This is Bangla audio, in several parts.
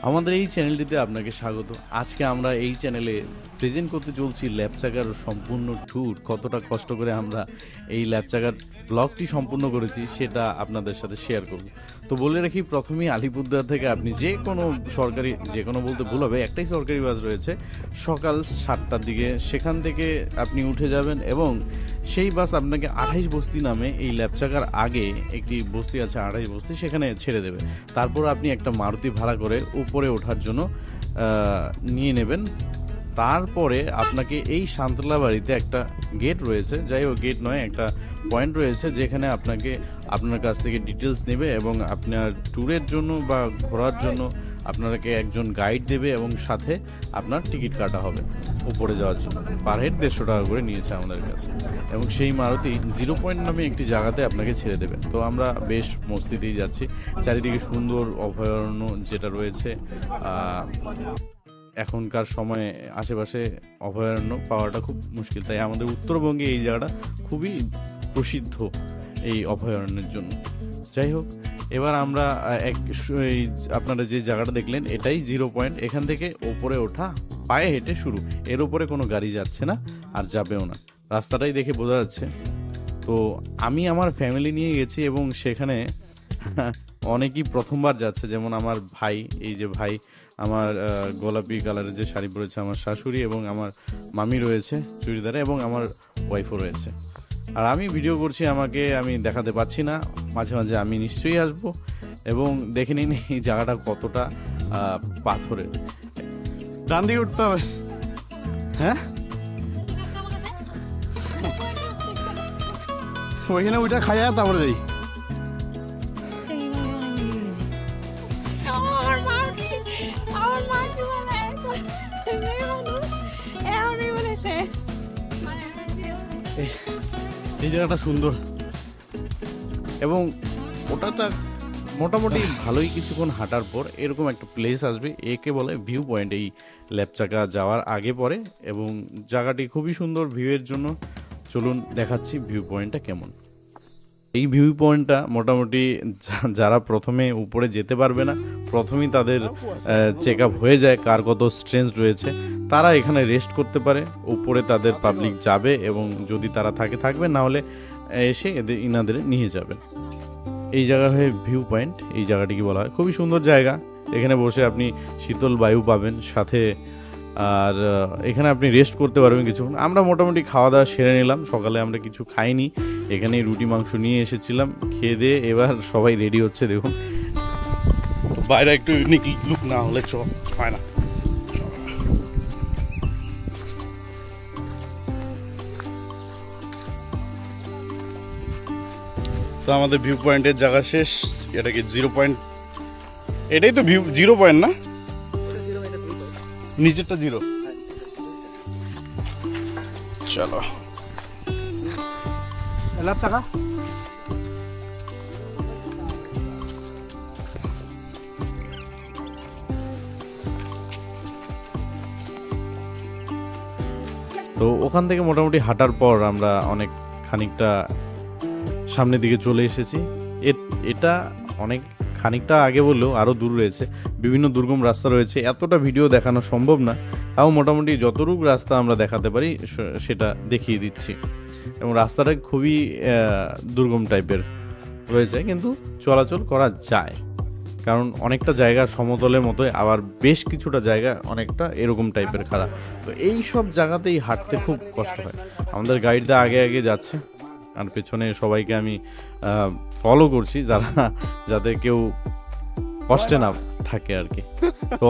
আমাদের এই চ্যানেলটিতে আপনাকে স্বাগত। আজকে আমরা এই চ্যানেলে প্রেজেন্ট করতে চলছি ল্যাপচাকার সম্পূর্ণ ট্যুর। কতটা কষ্ট করে আমরা এই ল্যাপচাকার ব্লগটি সম্পূর্ণ করেছি সেটা আপনাদের সাথে শেয়ার করব। তো বলে রাখি, প্রথমেই আলিপুরদুয়ার থেকে আপনি যে কোনো বলতে ভুল হবে, একটাই সরকারি বাস রয়েছে সকাল 7টার দিকে, সেখান থেকে আপনি উঠে যাবেন এবং সেই বাস আপনাকে 28 বস্তি নামে এই ল্যাপচাকার আগে একটি বস্তি আছে 28 বস্তি, সেখানে ছেড়ে দেবে। তারপর আপনি একটা মারুতি ভাড়া করে উপরে ওঠার জন্য নিয়ে নেবেন। তারপরে আপনাকে এই সান্তলা বাড়িতে একটা গেট রয়েছে, যাই হোক গেট নয়, একটা পয়েন্ট রয়েছে যেখানে আপনার কাছ থেকে ডিটেলস নেবে এবং আপনার ট্যুরের জন্য বা ঘোরার জন্য আপনাকে একজন গাইড দেবে এবং সাথে আপনার টিকিট কাটা হবে উপরে যাওয়ার জন্য। পার হেড 150 টাকা করে নিয়েছে আমাদের কাছে, এবং সেই মারুতি 0 পয়েন্ট নামে একটি জায়গাতে আপনাকে ছেড়ে দেবে। তো আমরা বেশ মস্তিতেই যাচ্ছি, চারিদিকে সুন্দর অভয়ারণ্য যেটা রয়েছে। এখনকার সময়ে আশেপাশে অভয়ারণ্য পাওয়াটা খুব মুশকিল, তাই আমাদের উত্তরবঙ্গে এই জায়গাটা খুবই প্রসিদ্ধ এই অভয়ারণ্যের জন্য। যাই হোক, এবার আমরা আপনারা যে জায়গাটা দেখলেন এটাই 0 পয়েন্ট। এখান থেকে ওপরে ওঠা পায়ে হেঁটে শুরু, এর উপরে কোনো গাড়ি যাচ্ছে না আর যাবেও না, রাস্তাটাই দেখে বোঝা যাচ্ছে। তো আমি আমার ফ্যামিলি নিয়ে গেছি এবং সেখানে অনেকেই প্রথমবার যাচ্ছে, যেমন আমার ভাই, এই যে ভাই আমার গোলাপি কালারের যে শাড়ি পরেছে, আমার শাশুড়ি এবং আমার মামি রয়েছে চুড়িদারে, এবং আমার ওয়াইফও রয়েছে। আর আমি ভিডিও করছি, আমি দেখাতে পাচ্ছি না, মাঝে মাঝে আমি নিশ্চয়ই আসবো এবং দেখে নিন এই জায়গাটা কতটা পাথরের। ডান দিকে উঠতে হবে, হ্যাঁ ওইখানে ওইটা খাইয়া তারপরে যাই। এই জায়গাটা সুন্দর এবং ওটাটা মোটামুটি ভালোই কিছুক্ষণ হাঁটার পর এরকম একটা প্লেস আসবে, একে বলে ভিউ পয়েন্ট। এই ল্যাপচাকা যাওয়ার আগে পরে, এবং জায়গাটি খুবই সুন্দর ভিউয়ের জন্য। চলুন দেখাচ্ছি ভিউ পয়েন্টটা কেমন। এই ভিউ পয়েন্টটা মোটামুটি যারা প্রথমে উপরে যেতে পারবে না, প্রথমেই তাদের চেক আপ হয়ে যায় কার কত স্ট্রেংথ রয়েছে, তারা এখানে রেস্ট করতে পারে। উপরে তাদের পাবলিক যাবে এবং যদি তারা থাকবে, না হলে এসে ইনাদের নিয়ে যাবেন। এই জায়গা হয়ে ভিউ পয়েন্ট, এই জায়গাটিকে বলা হয়। খুবই সুন্দর জায়গা, এখানে বসে আপনি শীতল বায়ু পাবেন সাথে, আর এখানে আপনি রেস্ট করতে পারবেন কিছুক্ষণ। আমরা মোটামুটি খাওয়া দাওয়া সেরে নিলাম, সকালে আমরা কিছু খাইনি, এখানেই রুটি মাংস নিয়ে এসেছিলাম, খেয়ে দিয়ে এবার সবাই রেডি হচ্ছে। দেখুন বাইরে একটু ইউনিক লুক না হলে হয় না। তো আমাদের ভিউ পয়েন্টের জায়গা শেষ। এটা কি 0 পয়েন্ট? এটাই তো ভিউ 0 পয়েন্ট না? নিচেরটা 0। চলো টাকা। তো ওখান থেকে মোটামুটি হাঁটার পর আমরা অনেক খানিকটা সামনের দিকে চলে এসেছি। এটা অনেক খানিকটা আগে বললেও আরও দূর রয়েছে, বিভিন্ন দুর্গম রাস্তা রয়েছে, এতটা ভিডিও দেখানো সম্ভব না, তাও মোটামুটি যতটুকু রাস্তা আমরা দেখাতে পারি সেটা দেখিয়ে দিচ্ছি। এবং রাস্তাটা খুবই দুর্গম টাইপের রয়েছে, কিন্তু চলাচল করা যায়, কারণ অনেকটা জায়গা সমতলের মতোই, আবার বেশ কিছুটা জায়গা অনেকটা এরকম টাইপের খারাপ। তো এই সব জায়গাতেই হাঁটতে খুব কষ্ট হয়। আমাদের গাইডটা আগে যাচ্ছে আর পেছনে সবাইকে আমি ফলো করছি, যাতে কেউ কষ্টে না থাকে আর কি। তো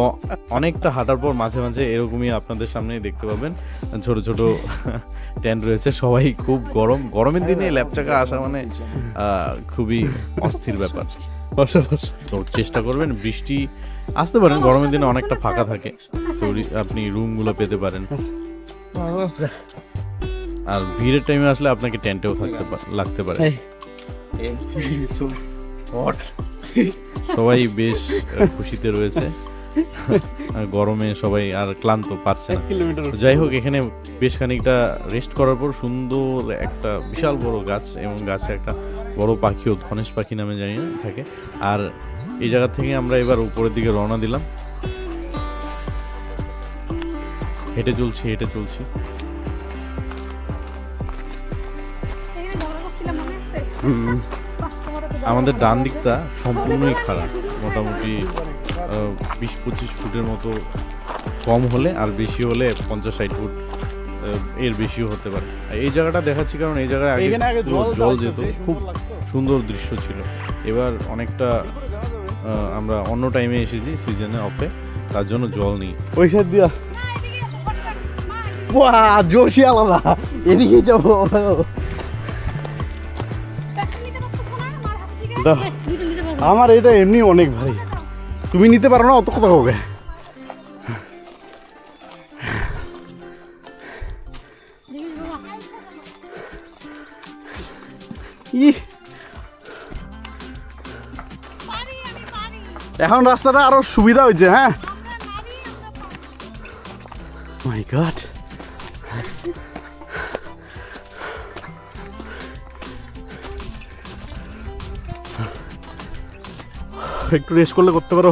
অনেকটা হাঁটার পর মাঝে মাঝে এরকমই আপনাদের সামনেই দেখতে পাবেন ছোট ছোট টেন্ট রয়েছে। সবাই খুব গরমের দিনে ল্যাপচাকা আসা মানে খুবই অস্থির ব্যাপার। তো চেষ্টা করবেন বৃষ্টি আসতে পারেন, গরমের দিনে অনেকটা ফাঁকা থাকে, তো আপনি রুমগুলো পেতে পারেন। আর ভিড়ের টাইমে আসলে আপনাকে টেন্টেও লাগতে পারে। সবাই বেশ খুশিতে রয়েছে, গরমে সবাই আর ক্লান্ত, পারছে না। যাই হোক, এখানে বেশ খানিকটা রেস্ট করার পর সুন্দর একটা বিশাল বড় গাছ, এবং গাছে একটা বড় পাখিও, ধনেশ পাখি নামে জানি না থাকে। আর এই জায়গা থেকে আমরা এবার উপরের দিকে রওনা দিলাম। হেঁটে চলছি হেঁটে চলছি। আমাদের ডান দিকটা সম্পূর্ণই খারাপ, মোটামুটি 20-25 ফুটের মতো কম হলে, আর বেশি হলে 50-60 ফুট এর বেশিও হতে পারে। এই জায়গাটা দেখাচ্ছি কারণ এই জায়গায় আগে জল যেত, খুব সুন্দর দৃশ্য ছিল। এবার অনেকটা আমরা অন্য টাইমে এসেছি সিজনে অফে, তার জন্য জল নেই। ওই সাইড দিয়া জোশি আলাদা, এদিকে যাবো। আমার এটা এমনি অনেক ভারী, তুমি নিতে পারো না অত কথা হবে। এখন রাস্তাটা আরো সুবিধা হয়েছে। হ্যাঁ, মাই গড, একটু রেস্ট করলে করতে পারো।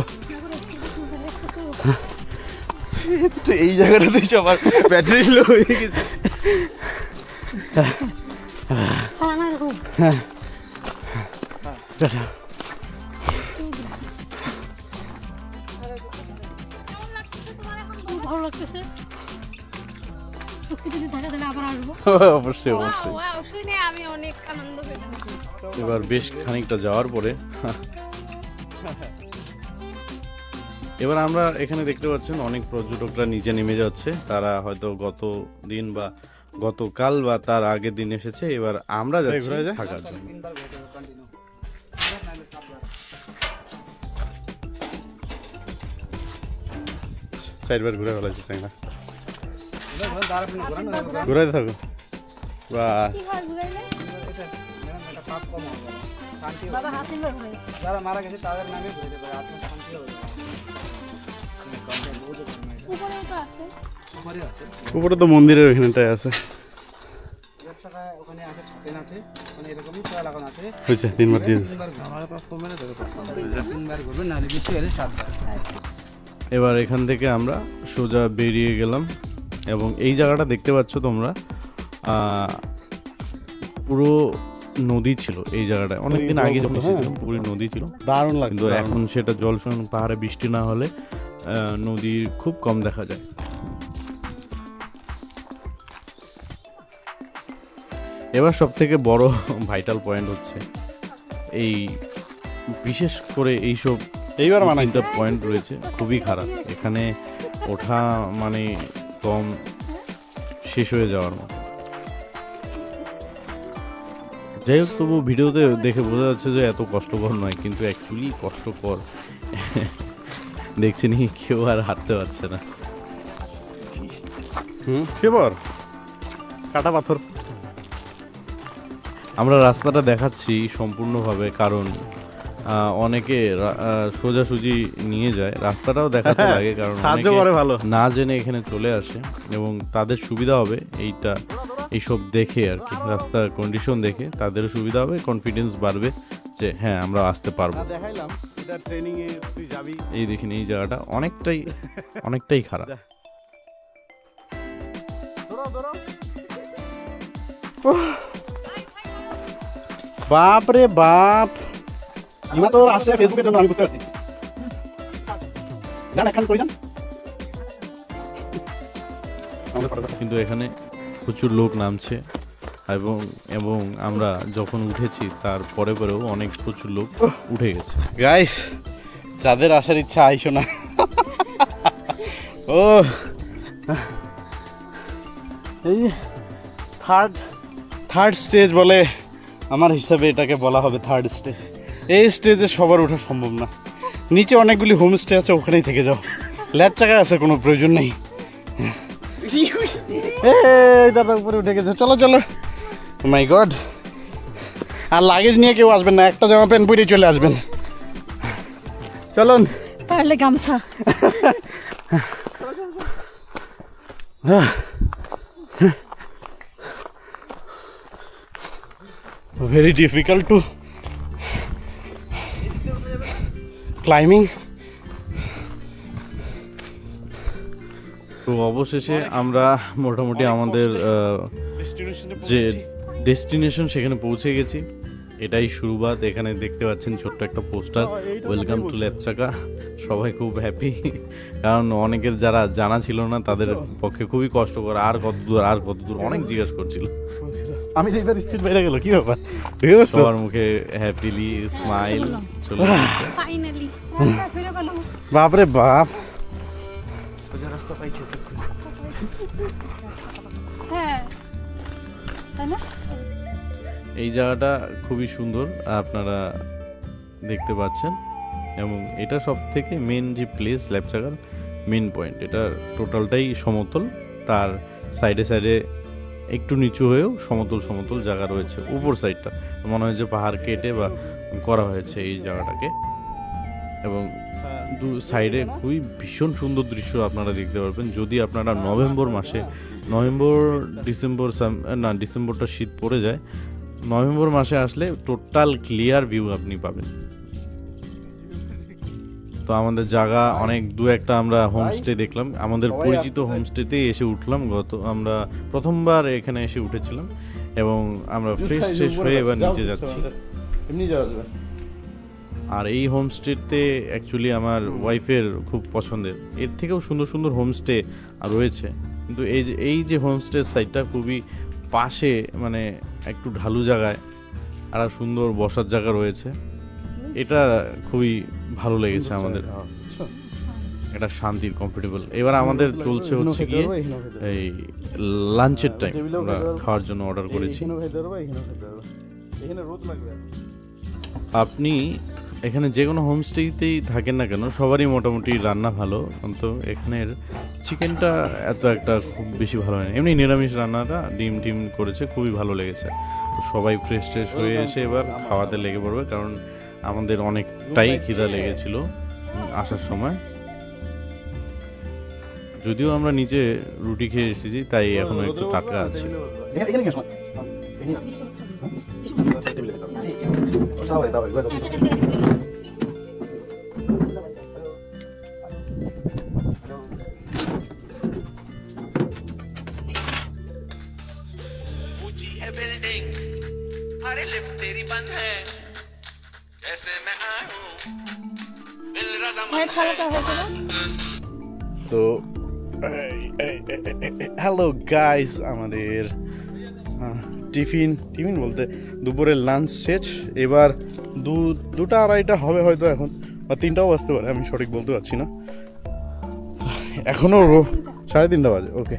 তো এই জায়গাটাতে সবার ব্যাটারি লো হয়ে গেছে। অবশ্যই অবশ্যই। এবার বেশ খানিকটা যাওয়ার পরে এবার আমরা এখানে দেখতে পাচ্ছেন অনেক পর্যটকরা নিচে নেমে যাচ্ছে। তারা হয়তো গত দিন বা গতকাল বা তার আগের দিন এসেছে। এবার আমরা যাচ্ছি থাকার জন্য। চারবার ঘুরে ফেলাইছি, তাই না? ঘুরাইতে থাকো। বাস, যারা মারা গেছে তাদের নামে ঘুরে পারে, আত্মশান্তি হবে। উপরে তো মন্দিরের ওইখানটায় আছে। ওখানে আছে, ট্রেন আছে, মানে এরকমই চলা লাগানো আছে। হয়েছে 3 বার দিয়ে তিনবার ঘুরবে, নাহলে বেশি হলে 7 বার। এবার এখান থেকে আমরা সোজা বেরিয়ে গেলাম এবং এই জায়গাটা দেখতে পাচ্ছ তোমরা, পুরো নদী ছিল এই জায়গাটায়। অনেকদিন আগে যখন এসেছিলাম পুরো নদী ছিল, দারুণ লাগছে। কিন্তু এখন সেটা জল পাহাড়ে বৃষ্টি না হলে নদী খুব কম দেখা যায়। এবার সব থেকে বড় ভাইটাল পয়েন্ট হচ্ছে এই, বিশেষ করে এইসব এইবার মানাইটা পয়েন্ট রয়েছে খুবই খারাপ। এখানে ওঠা মানে কম শেষ হয়ে যাওয়ার মতো। যাই হোক, তবু ভিডিওতে দেখে বোঝা যাচ্ছে যে এত কষ্টকর নয়, কিন্তু অ্যাকচুয়ালি কষ্টকর। দেখছি নি কেউ আর হাঁটতে পারছে না। কেবর কাটা পাথর। আমরা রাস্তাটা দেখাচ্ছি সম্পূর্ণভাবে, কারণ অনেকে সোজাসুজি নিয়ে যায়, রাস্তাটাও দেখাতে লাগে, কারণ ভালো না জেনে এখানে চলে আসে এবং তাদের সুবিধা হবে এইসব দেখে আর কি। রাস্তার কন্ডিশন দেখে তাদেরও সুবিধা হবে, কনফিডেন্স বাড়বে যে হ্যাঁ আমরা আসতে পারবো। দেখাইলাম এটা ট্রেনিং এ তুই যাবি। এই দেখেন এই জায়গাটা অনেকটাই খারাপ। বাপ রে বাপ, ইমা তো আসছে ফেসবুকের জন্য, আমি বুঝতে পারছি। জান এখন কই যান, কিন্তু এখানে প্রচুর লোক নামছে এবং আমরা যখন উঠেছি তার পরেও অনেক প্রচুর লোক উঠে গেছে। গাইস, যাদের আসার ইচ্ছা আইসো না। ও এই থার্ড স্টেজ বলে আমার হিসাবে এটাকে বলা হবে থার্ড স্টেজ। এই স্টেজে সবার ওঠা সম্ভব না। নিচে অনেকগুলি হোমস্টে আছে, ওখানেই থেকে যাও। ল্যাট চাকায় আসার কোনো প্রয়োজন নেই। এই দাদা উপরে উঠে গেছে, চলো চলো। মাই গড, আর লাগেজ নিয়ে কেউ আসবেন না, একটা জামা প্যান্ট পরে চলে আসবেন। চলুন, পারলে গামছা। very difficult to climbing. তো অবশেষে আমরা মোটামুটি আমাদের যে ডেস্টিনেশন সেখানে পৌঁছে গেছি। এটাই শুরুবাত। এখানে দেখতে পাচ্ছেন ছোট্ট একটা পোস্টার, ওয়েলকাম টু লেপচাকা। সবাই খুব হ্যাপি, কারণ অনেকের যারা জানা ছিল না তাদের পক্ষে খুবই কষ্টকর। আর কত দূর অনেক জিজ্ঞেস করছিল। আমি এইবার স্ট্রিট বাইরে গেল কি ব্যাপার, সবার মুখে হ্যাপিলি স্মাইল চলে আসছে। ফাইনালি ফিরে পেলাম। বাপরে বাপ, হ্যাঁ তাই না? এই জায়গাটা খুবই সুন্দর, আপনারা দেখতে পাচ্ছেন। এবং এটা সব থেকে মেন যে প্লেস লেপচাকার মেন পয়েন্ট, এটা টোটালটাই সমতল। তার সাইডে সাইডে একটু নিচু হয়েও সমতল জায়গা রয়েছে। উপর সাইডটা মনে হয় যে পাহাড় কেটে বা করা হয়েছে এই জায়গাটাকে। এবং দু সাইডে খুবই ভীষণ সুন্দর দৃশ্য আপনারা দেখতে পারবেন। যদি আপনারা ডিসেম্বরটা শীত পড়ে যায়, নভেম্বর মাসে আসলে টোটাল ক্লিয়ার ভিউ আপনি পাবেন। তো আমাদের জায়গা অনেক দু একটা আমরা হোমস্টে দেখলাম। আমাদের পরিচিত হোমস্টেতেই এসে উঠলাম। আমরা প্রথমবার এখানে এসে উঠেছিলাম এবং আমরা ফ্রেশ হয়ে এবার নিচে যাচ্ছি। এমনি যাওয়া যাবে। আর এই হোমস্টেতে অ্যাকচুয়ালি আমার ওয়াইফের খুব পছন্দের। এর থেকেও সুন্দর হোমস্টে রয়েছে, কিন্তু এই যে হোমস্টের সাইডটা খুবই পাশে, মানে একটু ঢালু জায়গায় আর সুন্দর বসার জায়গা রয়েছে। এটা খুবই ভালো লেগেছে আমাদের। এটা শান্তির, কমফোর্টেবল। এবার আমাদের চলছে হচ্ছে গিয়ে এই লাঞ্চের টাইম। আমরা খাওয়ার জন্য অর্ডার করেছি। আপনি এখানে যে কোনো হোমস্টেতেই থাকেন না কেন, সবারই মোটামুটি রান্না ভালো, কিন্তু এখানের চিকেনটা এত একটা খুব বেশি ভালো হয় না। এমনি নিরামিষ রান্নাটা ডিম করেছে, খুবই ভালো লেগেছে। তো সবাই ফ্রেশ হয়ে এসে এবার খাওয়াতে লেগে পড়বে, কারণ আমাদের অনেকটাই খিদা লেগেছিল আসার সময়। যদিও আমরা নিচে রুটি খেয়ে এসেছি, তাই এখনো একটু টাটকা আছে। ऊंची है बिल्डिंग, अरे लिफ्ट तेरी बंद है, कैसे मैं आऊं, दिल रजामंद है। তো হ্যালো গাইস, আমাদের টিফিন বলতে দুপুরের লাঞ্চ শেষ। এবার দুটা আড়াইটা হবে হয়তো, এখন বা 3টাও বাজতে পারে, আমি সঠিক বলতে পারছি না। এখনও 3:30 বাজে। ওকে,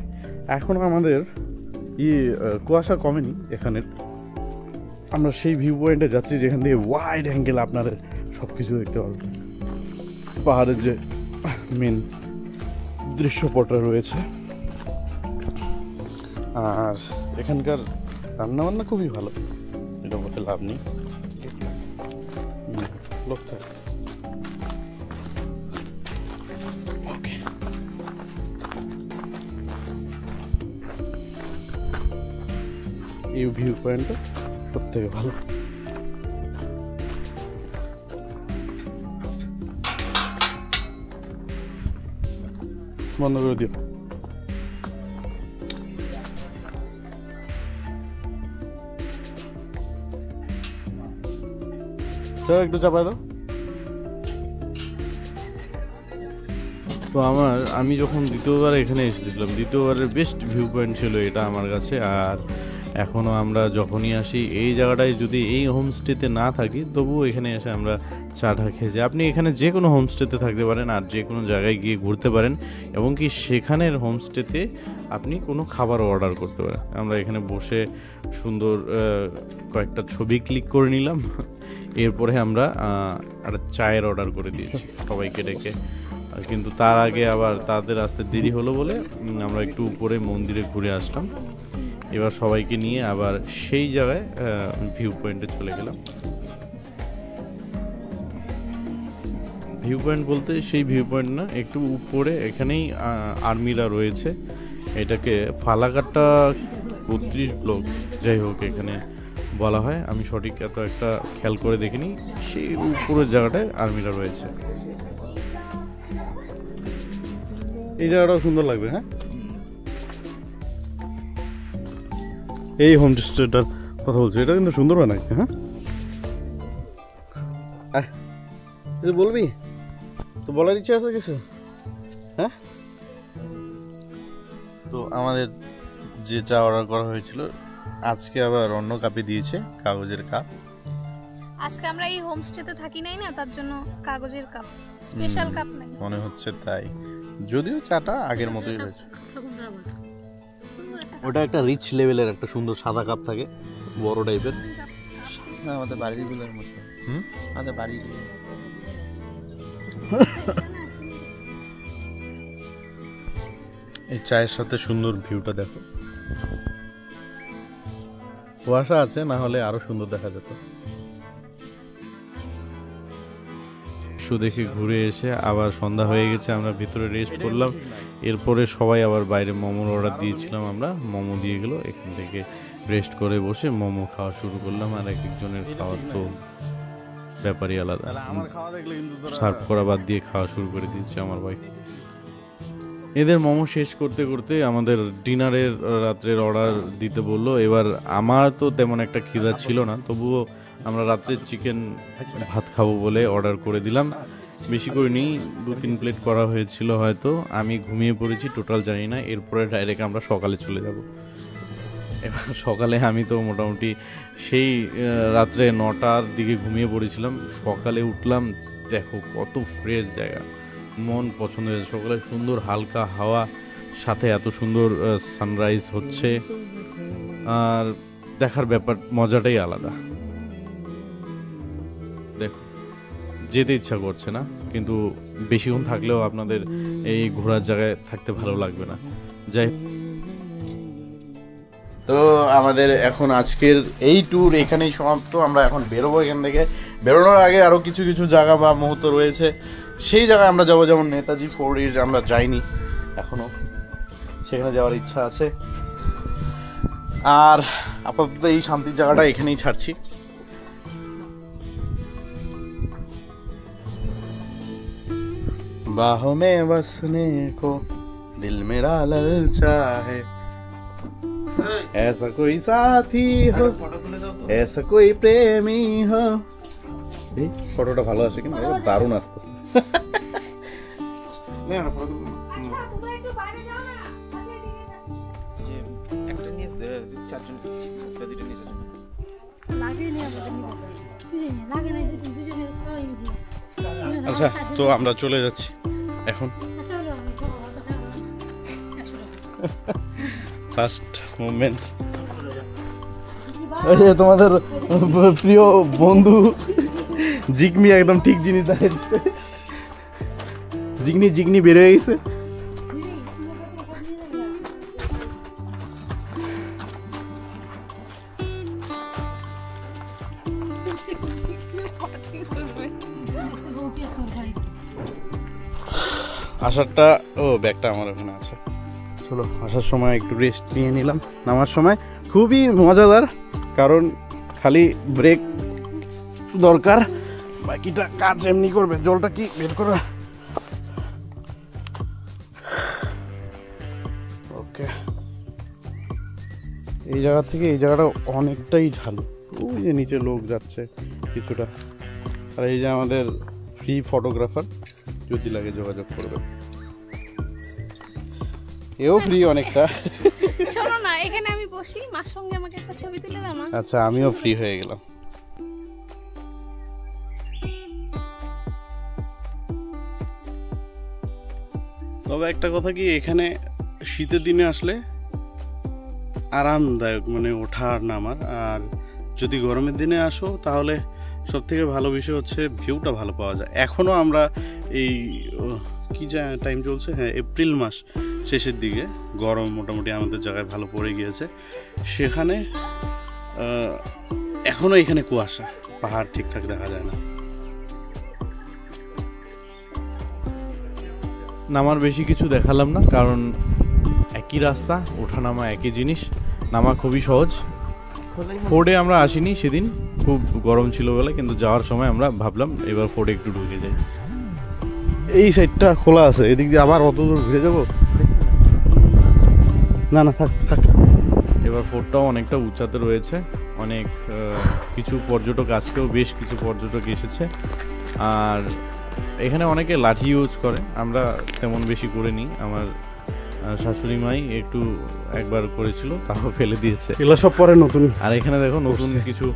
এখনও আমাদের কুয়াশা কমেনি এখানের। আমরা সেই ভিউ পয়েন্টে যাচ্ছি যেখান থেকে ওয়াইড অ্যাঙ্গেল আপনাদের সব কিছু দেখতে পারবেন। পাহাড়ের যে মেন দৃশ্যপটটা রয়েছে, আর এখানকার রান্নাবান্না খুবই ভালো, এটা বলতে লাভ নেই। লোক থাকে। ওকে, এই ভিউ পয়েন্টটা সব থেকে ভালো। বন্ধ করে দিও। একটু চাপাই দাও। তো আমি যখন দ্বিতীয়বার এখানে এসেছিলাম, দ্বিতীয়বারের বেস্ট ভিউ পয়েন্ট ছিল এটা আমার কাছে। আর এখনও আমরা যখনই আসি এই জায়গাটায়, যদি এই হোমস্টেতে না থাকি তবুও এখানে এসে আমরা চাটা খেয়েছি। আপনি এখানে যে কোনো হোমস্টেতে থাকতে পারেন আর যে কোনো জায়গায় গিয়ে ঘুরতে পারেন, এবং কি সেখানের হোমস্টেতে আপনি কোনো খাবারও অর্ডার করতে পারেন। আমরা এখানে বসে সুন্দর কয়েকটা ছবি ক্লিক করে নিলাম। এরপরে আমরা একটা চায়ের অর্ডার করে দিয়েছি সবাইকে ডেকে। কিন্তু তার আগে আবার তাদের আসতে দেরি হলো বলে আমরা একটু উপরে মন্দিরে ঘুরে আসলাম। এবার সবাইকে নিয়ে আবার সেই জায়গায় ভিউ পয়েন্টে চলে গেলাম। ভিউ পয়েন্ট বলতে সেই ভিউ পয়েন্ট না, একটু উপরে এখানেই আর্মিরা রয়েছে। এটাকে ফালাকাটা 32 ব্লক, যাই হোক এখানে বলা হয়। আমি সঠিক এত একটা খেয়াল করে দেখিনি। সেই উপরের জায়গাটায় আর্মিরা রয়েছে। এই জায়গাটাও সুন্দর লাগবে। হ্যাঁ, এই হোমস্টেটার কথা বলছি, এটা কিন্তু সুন্দর বানাইছে। হ্যাঁ, কিছু বলবি? তো বলার ইচ্ছা আছে কিছু? হ্যাঁ, তো আমাদের যে চা অর্ডার করা হয়েছিল আজকে আবার অন্য কাপে দিয়েছে, কাগজের কাপ। আজকে আমরা এই হোমস্টেতে থাকি নাই না, তার জন্য কাগজের কাপ, স্পেশাল কাপ নাই মনে হচ্ছে তাই, যদিও চাটা আগের মতোই রয়েছে। ওটা একটা রিচ লেভেলের একটা সুন্দর সাদা কাপ থাকে, বড় টাইপের। আমাদের বাড়িগুলোর মতো। হুম, আমাদের বাড়িগুলো এই চায়ের সাথে সুন্দর ভিউটা দেখো। কুয়াশা আছে, না হলে আরো সুন্দর দেখা যেত। শো দেখে ঘুরে এসে আবার সন্ধ্যা হয়ে গেছে, আমরা ভিতরে রেস্ট করলাম। এরপরে সবাই আবার বাইরে মোমোর অর্ডার দিয়েছিলাম আমরা, মোমো দিয়ে গেলো। এখান থেকে রেস্ট করে বসে মোমো খাওয়া শুরু করলাম। আর এক একজনের খাওয়ার তো ব্যাপারই আলাদা, সার্ভ করা বাদ দিয়ে খাওয়া শুরু করে দিয়েছে আমার ভাই। এদের মোমো শেষ করতে করতে আমাদের ডিনারের রাত্রের অর্ডার দিতে বললো। এবার আমার তো তেমন একটা খিদা ছিল না, তবুও আমরা রাত্রে চিকেন ভাত খাবো বলে অর্ডার করে দিলাম। বেশি করে নিই, 2-3 প্লেট করা হয়েছিল হয়তো। আমি ঘুমিয়ে পড়েছি, টোটাল জানি না। এরপরে ডাইরেক্ট আমরা সকালে চলে যাব। এবার সকালে আমি তো মোটামুটি সেই রাত্রে 9টার দিকে ঘুমিয়ে পড়েছিলাম। সকালে উঠলাম, দেখো কত ফ্রেশ জায়গা, মন পছন্দ হয়েছে। সকালে সুন্দর হালকা হাওয়া, সাথে এত সুন্দর সানরাইজ হচ্ছে, আর দেখার ব্যাপার মজাটাই আলাদা। দেখো, যেতে ইচ্ছা করছে না, কিন্তু বেশিক্ষণ থাকলেও আপনাদের এই ঘোরার জায়গায় থাকতে ভালো লাগবে না। যাই, তো আমাদের এখন আজকের এই ট্যুর এখানেই সমাপ্ত। আমরা এখন বেরোবো এখান থেকে। বেরোনোর আগে আরও কিছু কিছু জায়গা বা মুহূর্ত রয়েছে, সেই জায়গায় আমরা যাবো। যেমন নেতাজি ফোর্ট আমরা যাইনি এখনও, সেখানে যাওয়ার ইচ্ছা আছে। আর আপাতত এই শান্তির জায়গাটা এখানেই ছাড়ছি। बाहों में बसने को दिल मेरा ललचा है, ऐसा कोई साथी हो, ऐसा कोई प्रेमी हो। এই ফটোটা ভালো আসে কিনা, দারুণ আসতেছে। একটা নিয়ে 4জন দুটো নিয়ে লাগে না লাগে না, দুজনের খাওয়াই নিছি। আচ্ছা, তো আমরা চলে যাচ্ছি এখন। First movement. এই যে তোমাদের প্রিয় বন্ধু জিগনি একদম ঠিক জিনিস দেখাচ্ছে। জিগনি বের হয়ে গেছে। আসারটা ব্যাগটা আমার ওখানে আছে। চলো, আসার সময় একটু রেস্ট নিয়ে নিলাম। নামার সময় খুবই মজাদার, কারণ খালি ব্রেক দরকার, বাকিটা কাজ এমনি করবে। জলটা কি বের করা? ওকে, এই জায়গা থেকে এই জায়গাটা অনেকটাই ঢালু। ওই যে নিচে লোক যাচ্ছে কিছুটা। আর এই যে আমাদের ফ্রি ফটোগ্রাফার, যদি লাগে যোগাযোগ করবে। এও ফ্রি অনেকটা। শোনো না, এখানে আমি বসি, মার সঙ্গে আমাকে একটা ছবি তুলে দাও না। আচ্ছা, আমিও ফ্রি হয়ে গেলাম। তবে একটা কথা কি, এখানে শীতের দিনে আসলে আরামদায়ক, মানে ওঠা আর নামার। আর যদি গরমের দিনে আসো তাহলে সব থেকে ভালো বিষয় হচ্ছে ভিউটা ভালো পাওয়া যায়। এখনও আমরা এই কি টাইম চলছে, হ্যাঁ এপ্রিল মাস শেষের দিকে, গরম মোটামুটি আমাদের জায়গায় ভালো পড়ে গিয়েছে। সেখানে এখনও এখানে কুয়াশা, পাহাড় ঠিকঠাক দেখা যায় না। নামার বেশি কিছু দেখালাম না, কারণ একই রাস্তা, ওঠা নামা একই জিনিস। নামা খুবই সহজ। ফোর্ডে আমরা আসিনি সেদিন, খুব গরম ছিল বলে, কিন্তু যাওয়ার সময় আমরা ভাবলাম এবার ফোর্ডে একটু ঢুকে যাই। এই সাইডটা খোলা আছে, এদিক দিয়ে আবার অত দূর ঘুরে যাবো? না না, থাক থাক। এবার ফোর্টটাও অনেকটা উঁচাতে রয়েছে, অনেক কিছু পর্যটক আজকেও বেশ কিছু পর্যটক এসেছে। আর এখানে অনেকে লাঠি ইউজ করে, আমরা তেমন বেশি করিনি। আমার শাশুড়ি মাই একটু একবার করেছিল, তাও ফেলে দিয়েছে। এগুলো সব পরে নতুন। আর এখানে দেখো নতুন কিছু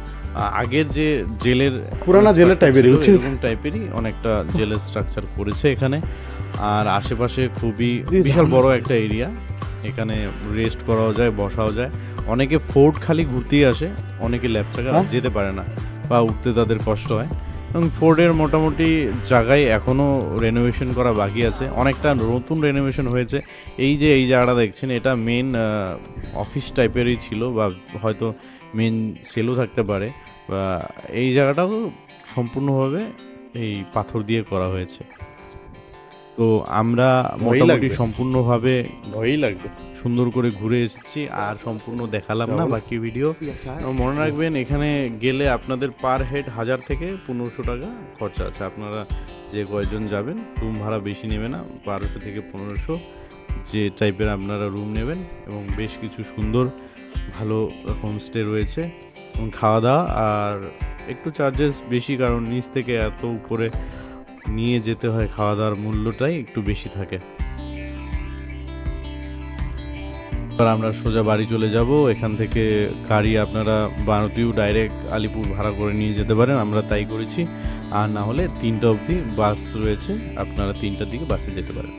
আগের যে জেলের পুরানা জেলের টাইপেরই, বুঝছেন? এরকম টাইপেরই অনেকটা জেলের স্ট্রাকচার করেছে এখানে। আর আশেপাশে খুবই বিশাল বড় একটা এরিয়া, এখানে রেস্ট করাও যায়, বসাও যায়। অনেকে ফোর্ট খালি ঘুরতেই আসে, অনেকে ল্যাপচাকা যেতে পারে না বা উঠতে তাদের কষ্ট হয়। এবং ফোর্টের মোটামুটি জায়গায় এখনও রেনোভেশন করা বাকি আছে, অনেকটা নতুন রেনোভেশন হয়েছে। এই যে এই জায়গাটা দেখছেন, এটা মেন অফিস টাইপেরই ছিল, বা হয়তো মেন সেলও থাকতে পারে। বা এই জায়গাটাও সম্পূর্ণভাবে এই পাথর দিয়ে করা হয়েছে। তো আমরা মোটামুটি সম্পূর্ণভাবে ভয়ই লাগবে। সুন্দর করে ঘুরে এসেছি, আর সম্পূর্ণ দেখালাম না বাকি ভিডিও। মনে রাখবেন, এখানে গেলে আপনাদের পার হেড 1000 থেকে 1500 টাকা খরচা আছে। আপনারা যে কয়জন যাবেন, রুম ভাড়া বেশি নেবে না, 1200 থেকে 1500 যে টাইপের আপনারা রুম নেবেন। এবং বেশ কিছু সুন্দর ভালো হোমস্টে রয়েছে, এবং খাওয়া দাওয়া আর একটু চার্জেস বেশি, কারণ নিচ থেকে এত উপরে নিয়ে যেতে হয়, খাওয়া দাওয়ার মূল্যটাই একটু বেশি থাকে। এবার আমরা সোজা বাড়ি চলে যাব। এখান থেকে গাড়ি আপনারা বারোতেও ডাইরেক্ট আলিপুর ভাড়া করে নিয়ে যেতে পারেন, আমরা তাই করেছি। আর না হলে 3টা অবধি বাস রয়েছে, আপনারা 3টার দিকে বাসে যেতে পারেন।